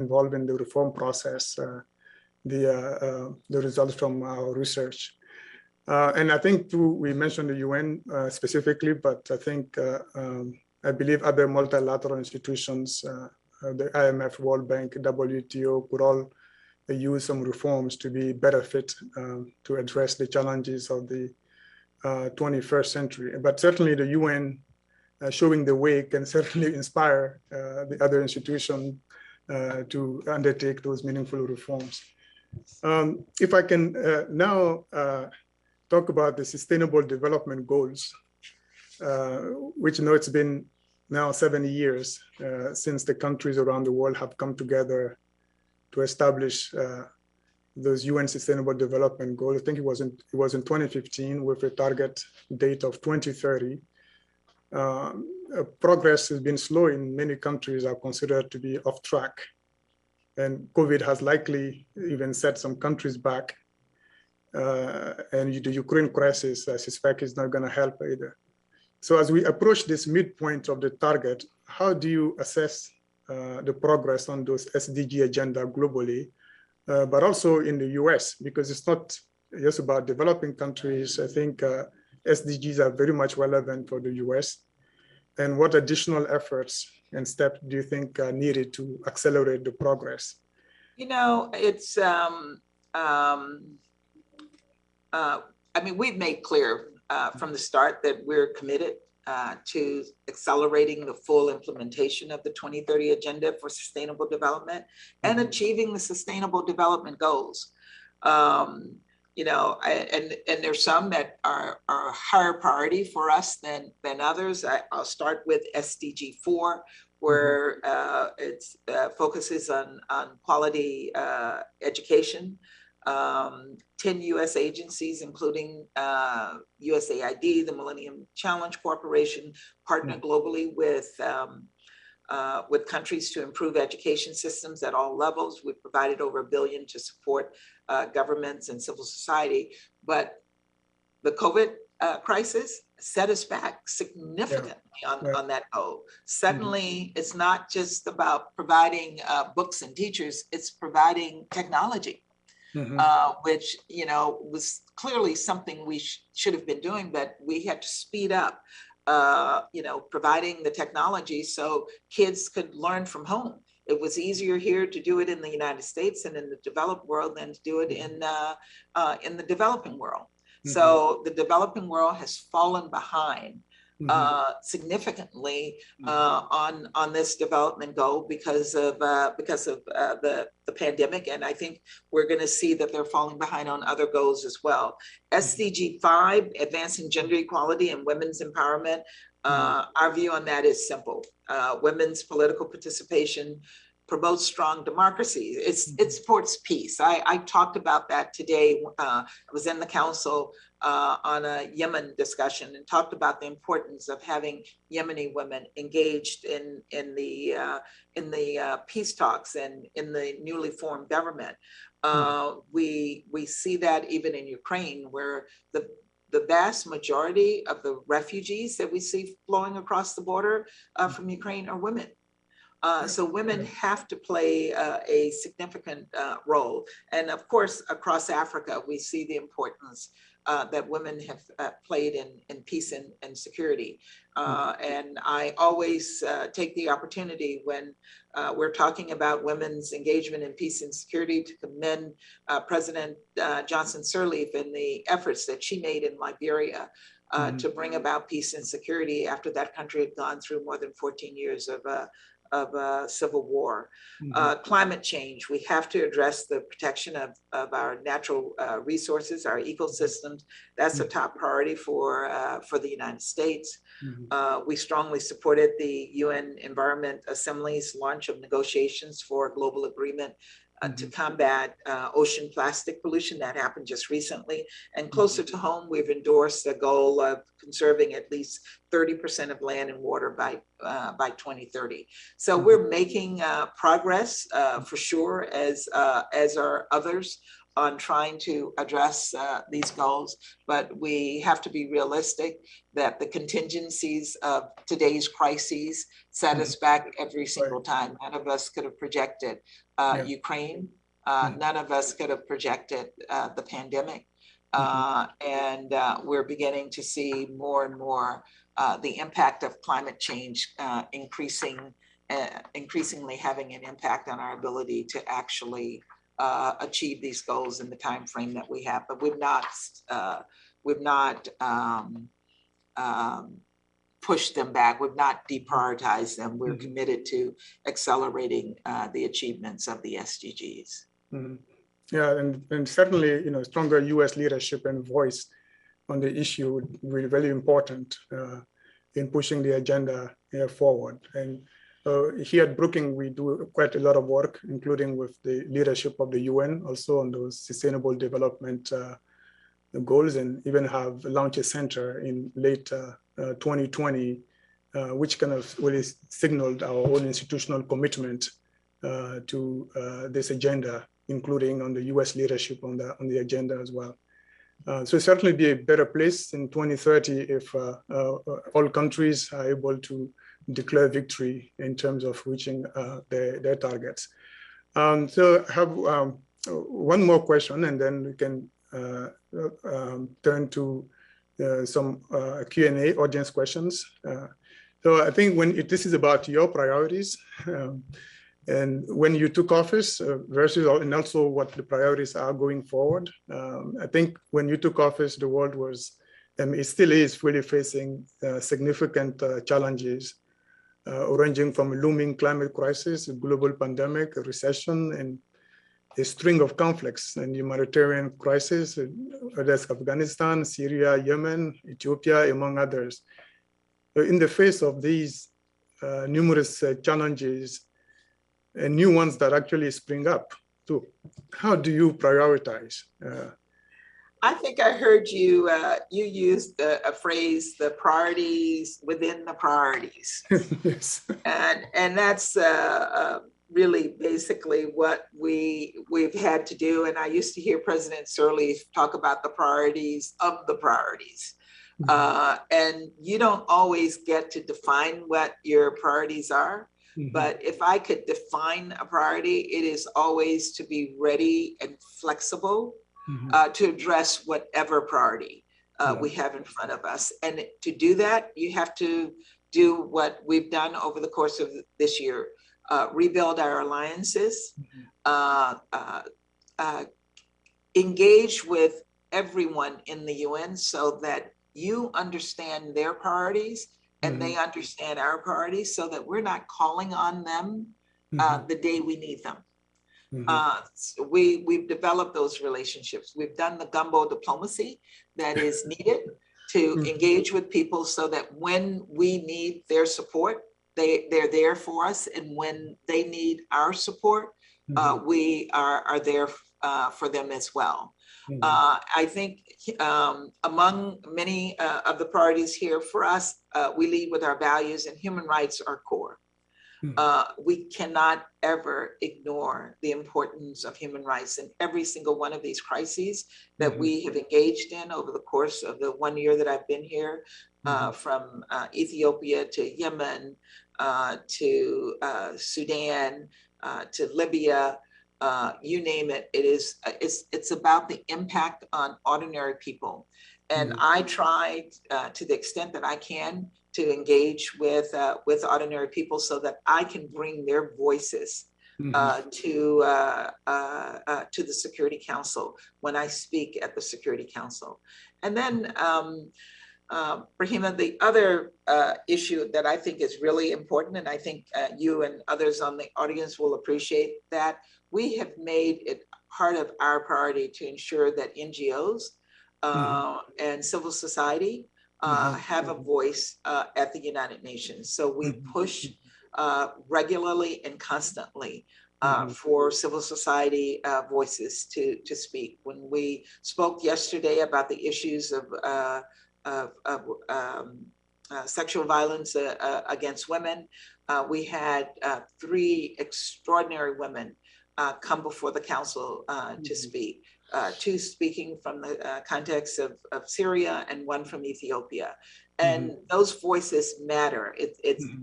involved in the reform process, the results from our research. And I think too, we mentioned the UN specifically, but I think I believe other multilateral institutions, the IMF, World Bank, WTO, could all use some reforms to be better fit to address the challenges of the 21st century. But certainly the UN showing the way can certainly inspire the other institutions to undertake those meaningful reforms. If I can now talk about the Sustainable Development Goals, which it's been now 7 years since the countries around the world have come together to establish those UN Sustainable Development Goals. I think it was in 2015 with a target date of 2030. Progress has been slow in many countries are considered to be off track. And COVID has likely even set some countries back. And the Ukraine crisis, I suspect, is not going to help either. So as we approach this midpoint of the target, how do you assess the progress on those SDG agenda globally, but also in the US? Because it's not just about developing countries. I think SDGs are very much relevant for the US. And what additional efforts and steps do you think are needed to accelerate the progress? It's, I mean, we've made clear from the start that we're committed to accelerating the full implementation of the 2030 Agenda for Sustainable Development and achieving the Sustainable Development Goals. And there's some that are a higher priority for us than others. I'll start with SDG 4, where it focuses on quality education. 10 US agencies, including USAID, the Millennium Challenge Corporation, partner globally with countries to improve education systems at all levels. We've provided over $1 billion to support governments and civil society, but the COVID crisis set us back significantly on that goal. Suddenly, it's not just about providing books and teachers, it's providing technology. Which, was clearly something we should have been doing, but we had to speed up, providing the technology so kids could learn from home. It was easier here to do it in the United States and in the developed world than to do it in the developing world. So the developing world has fallen behind significantly on this development goal because of the pandemic, and I think we're going to see that they're falling behind on other goals as well. SDG 5, advancing gender equality and women's empowerment. Our view on that is simple: women's political participation promotes strong democracy. It supports peace. I talked about that today. I was in the council on a Yemen discussion and talked about the importance of having Yemeni women engaged in the peace talks and in the newly formed government. We see that even in Ukraine, where the vast majority of the refugees that we see flowing across the border from Ukraine are women. So women have to play a significant role. And of course, across Africa, we see the importance that women have played in peace and security. And I always take the opportunity when we're talking about women's engagement in peace and security to commend President Johnson Sirleaf and the efforts that she made in Liberia to bring about peace and security after that country had gone through more than 14 years of civil war. Climate change, we have to address the protection of our natural resources, our ecosystems. That's a top priority for the United States. We strongly supported the UN Environment Assembly's launch of negotiations for a global agreement to combat ocean plastic pollution. That happened just recently. And closer to home, we've endorsed a goal of conserving at least 30% of land and water by 2030. So we're making progress for sure, as are others on trying to address these goals, but we have to be realistic that the contingencies of today's crises set us back every single time. None of us could have projected Ukraine. None of us could have projected the pandemic. And we're beginning to see more and more the impact of climate change increasingly having an impact on our ability to actually achieve these goals in the time frame that we have. But we've not pushed them back. We've not deprioritized them. We're committed to accelerating the achievements of the SDGs. Yeah, and certainly, stronger U.S. leadership and voice on the issue would be very important in pushing the agenda forward. And here at Brookings, we do quite a lot of work, including with the leadership of the UN, also on those sustainable development goals, and even have launched a center in late 2020, which kind of really signaled our own institutional commitment to this agenda, including on the U.S. leadership on the agenda as well. So certainly be a better place in 2030 if all countries are able to declare victory in terms of reaching their targets. So I have one more question, and then we can turn to some Q&A audience questions. So I think this is about your priorities and when you took office versus, and also what the priorities are going forward. I think when you took office, the world was, and it still is, really facing significant challenges, ranging from a looming climate crisis, a global pandemic, a recession, and a string of conflicts and humanitarian crisis, whether it's Afghanistan, Syria, Yemen, Ethiopia, among others. In the face of these numerous challenges, and new ones that actually spring up too, how do you prioritize? I think I heard you, you used a phrase, the priorities within the priorities. Yes. And that's really basically what we've had to do. And I used to hear President Sirleaf talk about the priorities of the priorities. And you don't always get to define what your priorities are. But if I could define a priority, it is always to be ready and flexible to address whatever priority we have in front of us. And to do that, you have to do what we've done over the course of this year, rebuild our alliances, engage with everyone in the UN so that you understand their priorities and they understand our priorities, so that we're not calling on them the day we need them. So we've developed those relationships. We've done the gumbo diplomacy that is needed to engage with people so that when we need their support, they're there for us. And when they need our support, we are there for them as well. I think among many of the priorities here for us, we lead with our values, and human rights are core. We cannot ever ignore the importance of human rights in every single one of these crises that we have engaged in over the course of the 1 year that I've been here, from Ethiopia to Yemen, to Sudan, to Libya. You name it, it's about the impact on ordinary people. And I try to the extent that I can to engage with ordinary people so that I can bring their voices to the Security Council when I speak at the Security Council. And then, Brahima, the other issue that I think is really important, and I think you and others on the audience will appreciate that, we have made it part of our priority to ensure that NGOs and civil society have a voice at the United Nations. So we push regularly and constantly for civil society voices to speak. When we spoke yesterday about the issues of sexual violence against women, we had 3 extraordinary women come before the council to speak. Two speaking from the context of Syria and one from Ethiopia. And those voices matter.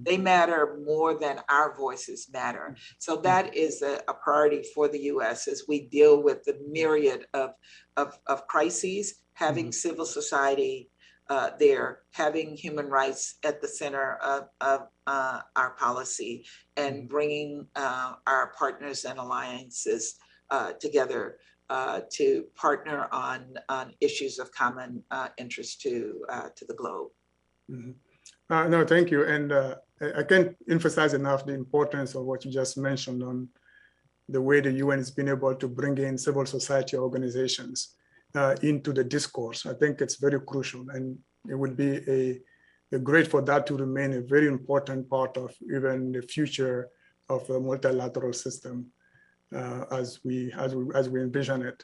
They matter more than our voices matter. So that is a priority for the U.S. as we deal with the myriad of crises, having civil society there, having human rights at the center of our policy, and bringing our partners and alliances together to partner on issues of common interest to the globe. No, thank you. And I can't emphasize enough the importance of what you just mentioned on the way the UN has been able to bring in civil society organizations into the discourse. I think it's very crucial, and it would be great for that to remain a very important part of even the future of a multilateral system as we envision it.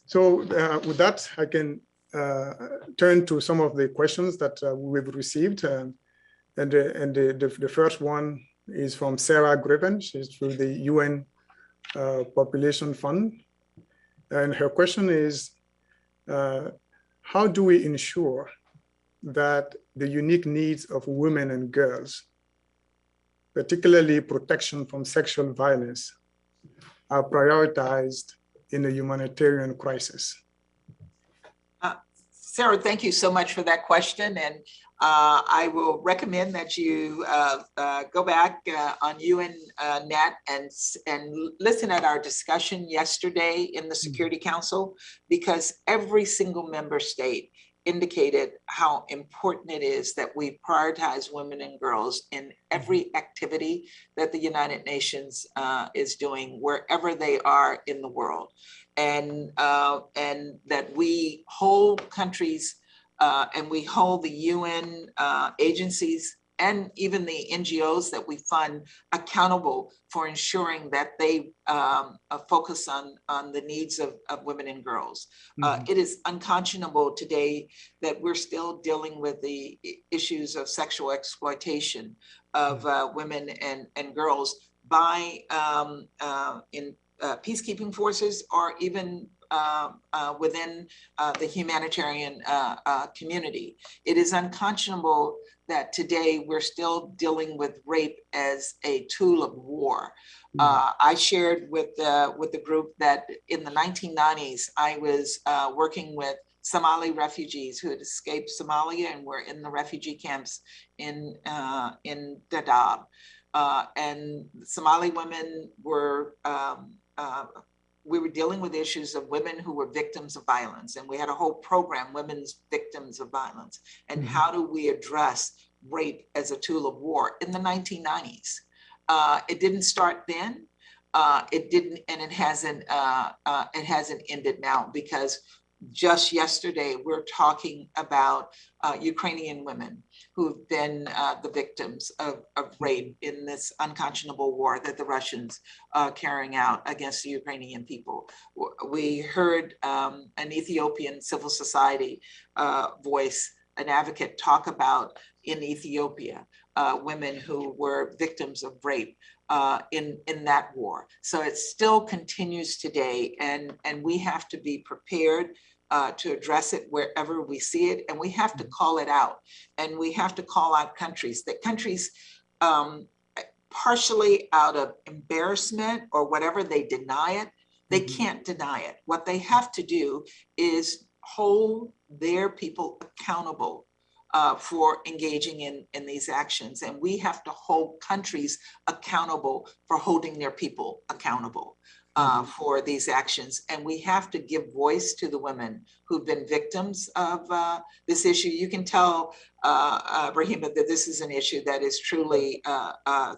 So with that, I can turn to some of the questions that we've received, and the first one is from Sarah Griven. She's through the UN Population Fund, and her question is, how do we ensure that the unique needs of women and girls, particularly protection from sexual violence, are prioritized in a humanitarian crisis? Sarah, thank you so much for that question. And I will recommend that you go back on UN Net and listen at our discussion yesterday in the Security Council, because every single member state indicated how important it is that we prioritize women and girls in every activity that the United Nations is doing wherever they are in the world. And that we hold countries and we hold the UN agencies and even the NGOs that we fund accountable for ensuring that they focus on the needs of women and girls. It is unconscionable today that we're still dealing with the issues of sexual exploitation of women and girls by peacekeeping forces, or even within the humanitarian community. It is unconscionable that today we're still dealing with rape as a tool of war. I shared with the group that in the 1990s, I was working with Somali refugees who had escaped Somalia and were in the refugee camps in Dadaab. And Somali women were, we were dealing with issues of women who were victims of violence. And we had a whole program, Women's Victims of Violence. And how do we address rape as a tool of war in the 1990s? It didn't start then. It didn't, and it hasn't ended now, because just yesterday, we're talking about Ukrainian women who've been the victims of rape in this unconscionable war that the Russians are carrying out against the Ukrainian people. We heard an Ethiopian civil society voice, an advocate, talk about in Ethiopia, women who were victims of rape in that war. So it still continues today, and we have to be prepared to address it wherever we see it, and we have to call it out, and we have to call out countries partially out of embarrassment or whatever, they deny it. They can't deny it. What they have to do is hold their people accountable for engaging in these actions. And we have to hold countries accountable for holding their people accountable for these actions. And we have to give voice to the women who've been victims of this issue. You can tell, Brahima, that this is an issue that is truly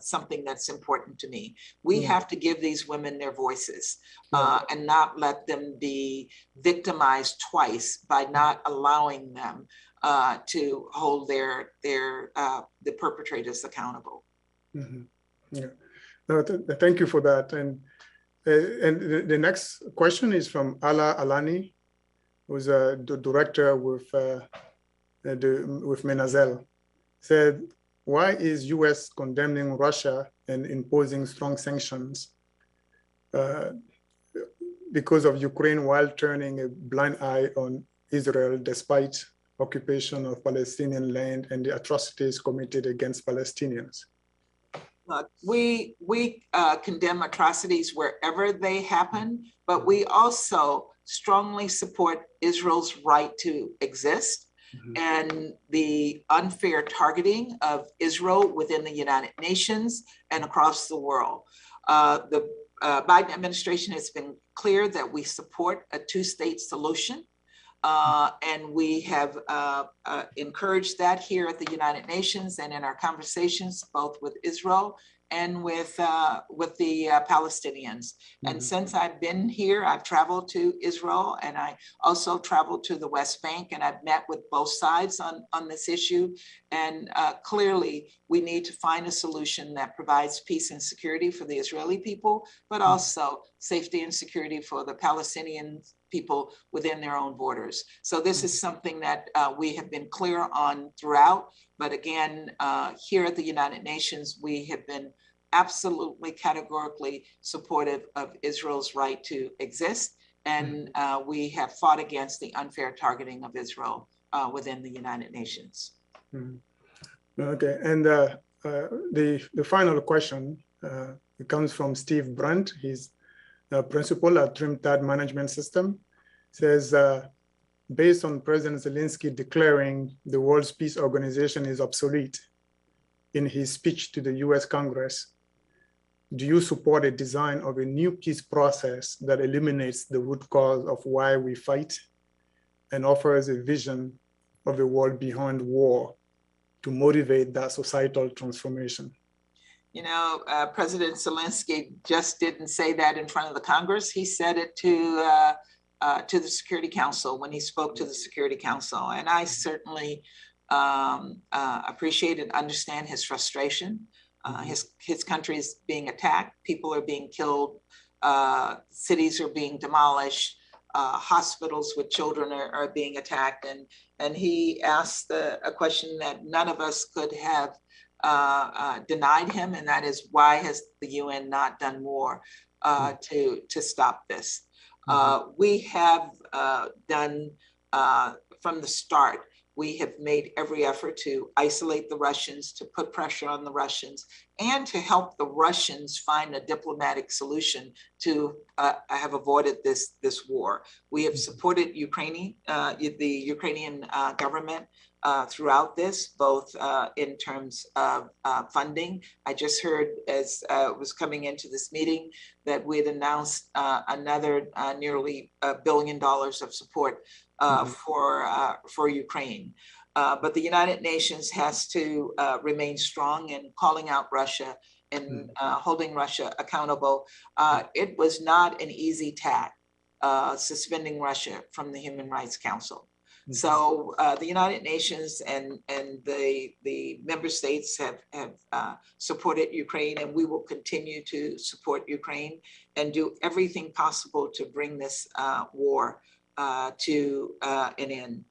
something that's important to me. We have to give these women their voices and not let them be victimized twice by not allowing them to hold the perpetrators accountable. Yeah, no, thank you for that. And the next question is from Ala Alani, who's the director with Menazel. Said, why is US condemning Russia and imposing strong sanctions because of Ukraine, while turning a blind eye on Israel despite occupation of Palestinian land and the atrocities committed against Palestinians? We condemn atrocities wherever they happen, but we also strongly support Israel's right to exist. And the unfair targeting of Israel within the United Nations and across the world. The Biden administration has been clear that we support a two-state solution. And we have encouraged that here at the United Nations and in our conversations, both with Israel and with the Palestinians. And since I've been here, I've traveled to Israel, and I also traveled to the West Bank, and I've met with both sides on this issue. And clearly, we need to find a solution that provides peace and security for the Israeli people, but also safety and security for the Palestinian people within their own borders. So this is something that we have been clear on throughout. But again, here at the United Nations, we have been absolutely categorically supportive of Israel's right to exist. And we have fought against the unfair targeting of Israel within the United Nations. Okay, and the final question, it comes from Steve Brandt. He's principal at Trimtad Management System. Says, based on President Zelensky declaring the World Peace Organization is obsolete in his speech to the US Congress, do you support a design of a new peace process that eliminates the root cause of why we fight and offers a vision of a world beyond war to motivate that societal transformation? You know, President Zelensky just didn't say that in front of the Congress. He said it to the Security Council when he spoke to the Security Council. And I certainly appreciate and understand his frustration. His country is being attacked. People are being killed. Cities are being demolished. Hospitals with children are being attacked. And he asked a question that none of us could have denied him, and that is, why has the UN not done more to stop this? We have done, from the start, we have made every effort to isolate the Russians, to put pressure on the Russians, and to help the Russians find a diplomatic solution to have avoided this war. We have supported the Ukrainian government throughout this, both in terms of funding. I just heard, as was coming into this meeting, that we had announced another nearly $1 billion of support for Ukraine. But the United Nations has to remain strong in calling out Russia and holding Russia accountable. It was not an easy task, suspending Russia from the Human Rights Council. So the United Nations and the member states have supported Ukraine, and we will continue to support Ukraine and do everything possible to bring this war to an end.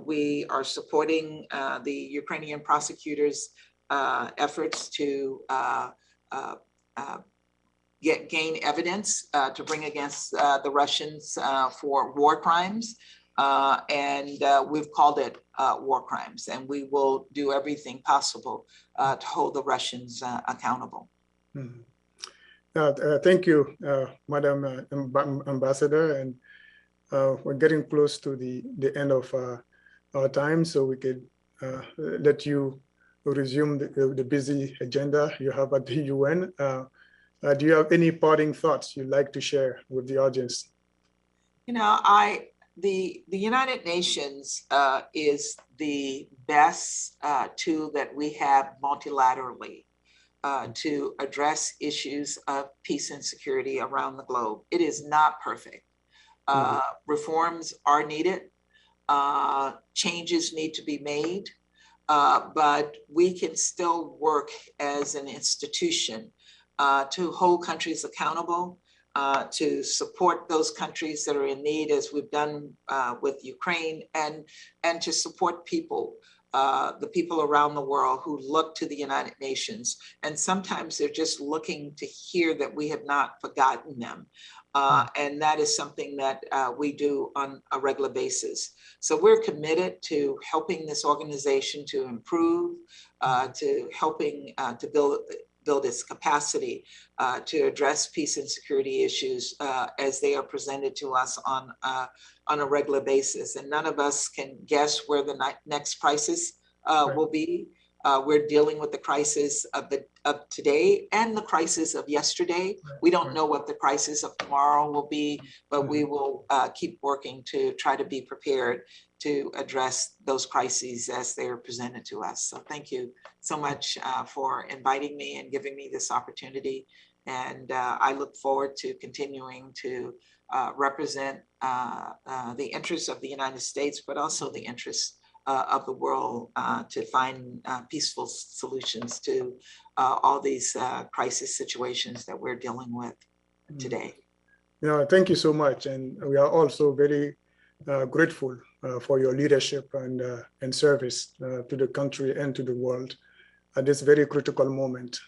We are supporting the Ukrainian prosecutors' efforts to gain evidence to bring against the Russians for war crimes. And we've called it war crimes, and we will do everything possible to hold the Russians accountable. Thank you, Madam Ambassador. And we're getting close to the end of our time, so we could let you resume the busy agenda you have at the UN. Do you have any parting thoughts you'd like to share with the audience? You know, the United Nations is the best tool that we have multilaterally to address issues of peace and security around the globe. It is not perfect. Reforms are needed. Changes need to be made, but we can still work as an institution to hold countries accountable, to support those countries that are in need, as we've done with Ukraine, and to support people the people around the world who look to the United Nations. And sometimes they're just looking to hear that we have not forgotten them. And that is something that we do on a regular basis. So we're committed to helping this organization to improve, to helping to build its capacity to address peace and security issues as they are presented to us on a regular basis. And none of us can guess where the next crisis will be. We're dealing with the crisis of today and the crisis of yesterday. We don't know what the crisis of tomorrow will be, but we will keep working to try to be prepared to address those crises as they are presented to us. So thank you so much for inviting me and giving me this opportunity. And I look forward to continuing to represent the interests of the United States, but also the interests of the world to find peaceful solutions to all these crisis situations that we're dealing with today. Yeah, thank you so much. And we are also very grateful for your leadership and service to the country and to the world at this very critical moment.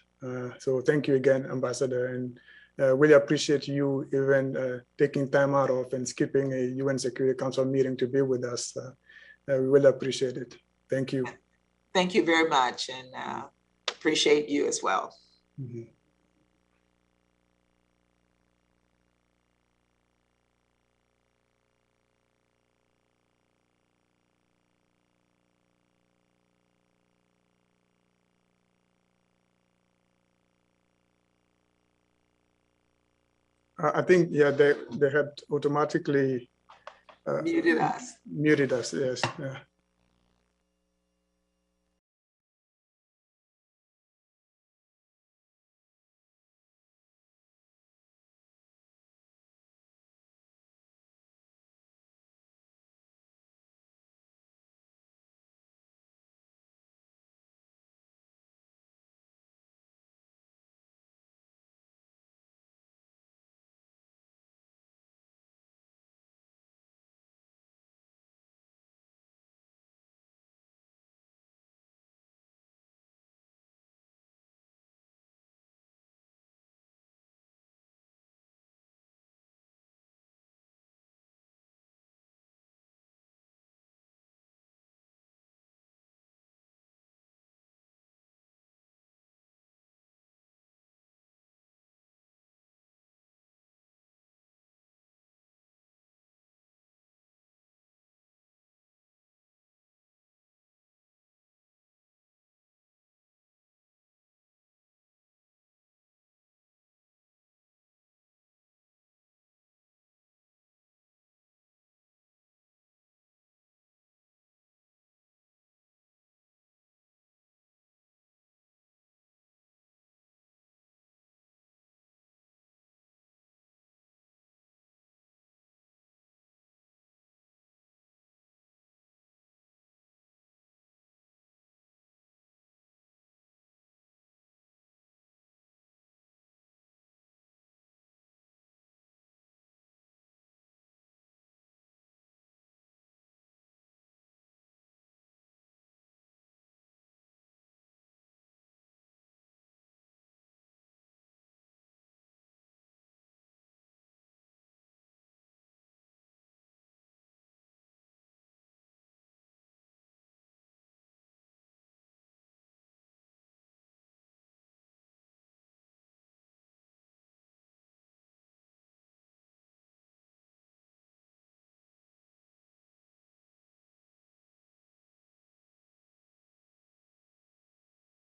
So thank you again, Ambassador, and really appreciate you even taking time out of and skipping a UN Security Council meeting to be with us. We really appreciate it. Thank you. Thank you very much, and appreciate you as well. Mm-hmm. I think, yeah, they had automatically muted us. Muted us, yes. Yeah.